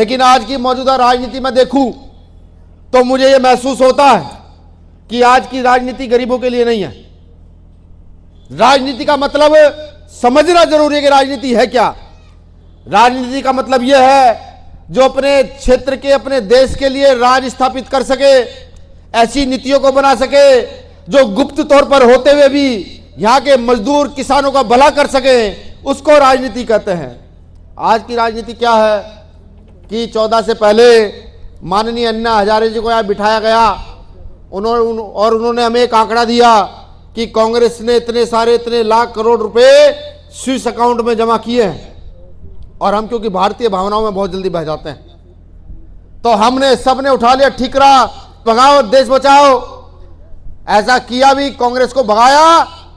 लेकिन आज की मौजूदा राजनीति में देखूं तो मुझे यह महसूस होता है कि आज की राजनीति गरीबों के लिए नहीं है। राजनीति का मतलब समझना जरूरी है कि राजनीति है क्या। राजनीति का मतलब यह है जो अपने क्षेत्र के, अपने देश के लिए राज स्थापित कर सके, ऐसी नीतियों को बना सके जो गुप्त तौर पर होते हुए भी यहाँ के मजदूर किसानों का भला कर सके, उसको राजनीति कहते हैं। आज की राजनीति क्या है कि 14 से पहले माननीय अन्ना हजारे जी को यहाँ बिठाया गया, उन्होंने हमें एक आंकड़ा दिया कि कांग्रेस ने इतने लाख करोड़ रुपए स्विस अकाउंट में जमा किए हैं, और हम क्योंकि भारतीय भावनाओं में बहुत जल्दी बह जाते हैं तो हमने सबने उठा लिया ठीकरा, भगाओ देश बचाओ। ऐसा किया भी, कांग्रेस को भगाया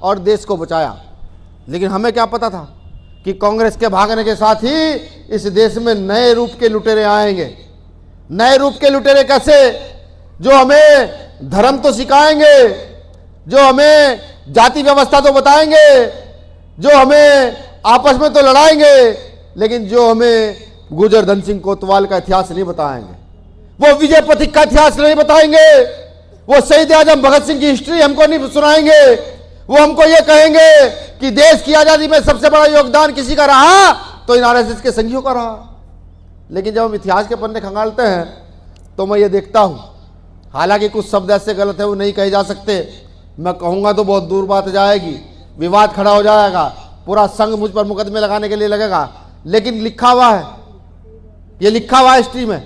और देश को बचाया। लेकिन हमें क्या पता था कि कांग्रेस के भागने के साथ ही इस देश में नए रूप के लुटेरे आएंगे। नए रूप के लुटेरे कैसे? जो हमें धर्म तो सिखाएंगे, जो हमें जाति व्यवस्था तो बताएंगे, जो हमें आपस में तो लड़ाएंगे, लेकिन जो हमें गुजर धन सिंह कोतवाल का इतिहास नहीं बताएंगे, वो विजय पथिक का इतिहास नहीं बताएंगे, वो शहीद आजम भगत सिंह की हिस्ट्री हमको नहीं सुनाएंगे। वो हमको ये कहेंगे कि देश की आजादी में सबसे बड़ा योगदान किसी का रहा तो इन आरएसएस के संघियों का रहा। लेकिन जब हम इतिहास के पन्ने खंगालते हैं तो मैं ये देखता हूं, हालांकि कुछ शब्द ऐसे गलत है वो नहीं कहे जा सकते, मैं कहूंगा तो बहुत दूर बात जाएगी, विवाद खड़ा हो जाएगा, पूरा संघ मुझ पर मुकदमे लगाने के लिए लगेगा। लेकिन लिखा हुआ है, ये लिखा हुआ है हिस्ट्री में,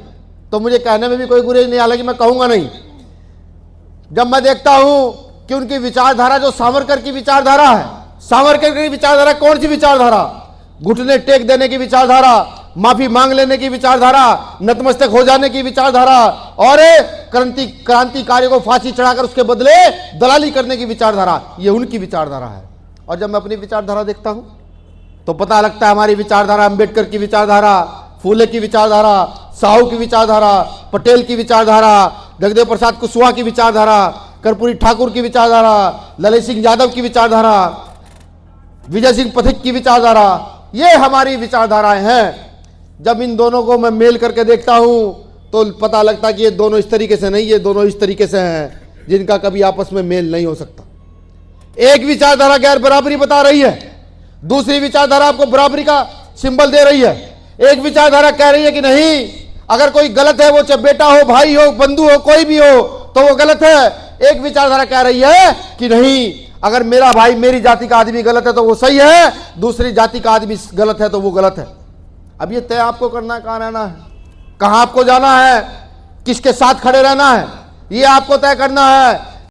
तो मुझे कहने में भी कोई गुरेज नहीं, हालांकि मैं कहूंगा नहीं। जब मैं देखता हूं कि उनकी विचारधारा जो सावरकर की विचारधारा है, सावरकर की विचारधारा कौन सी विचारधारा? घुटने टेक देने की विचारधारा, माफी मांग लेने की विचारधारा, नतमस्तक हो जाने की विचारधारा, और क्रांतिकारियों को फांसी चढ़ाकर उसके बदले दलाली करने की विचारधारा, ये उनकी विचारधारा है। और जब मैं अपनी विचारधारा देखता हूं तो पता लगता है हमारी विचारधारा अंबेडकर की विचारधारा, फूले की विचारधारा, साहू की विचारधारा, पटेल की विचारधारा, जगदेव प्रसाद कुशवाहा की विचारधारा, कर्पूरी ठाकुर की विचारधारा, ललित सिंह यादव की विचारधारा, विजय सिंह पथिक की विचारधारा, ये हमारी विचारधाराएं हैं। जब इन दोनों को मैं मेल करके देखता हूं तो पता लगता कि ये दोनों इस तरीके से नहीं, ये दोनों इस तरीके से हैं जिनका कभी आपस में मेल नहीं हो सकता। एक विचारधारा गैर बराबरी बता रही है, दूसरी विचारधारा आपको बराबरी का सिंबल दे रही है। एक विचारधारा कह रही है कि नहीं, अगर कोई गलत है, वो चाहे बेटा हो, भाई हो, बंधु हो, कोई भी हो, तो वो गलत है। एक विचारधारा कह रही है कि नहीं, अगर मेरा भाई, मेरी जाति का आदमी गलत है तो वो सही है, दूसरी जाति का आदमी गलत है तो वो गलत है। अब ये तय आपको करना है, कहां रहना है, कहां आपको जाना है, किसके साथ खड़े रहना है, ये आपको तय करना है।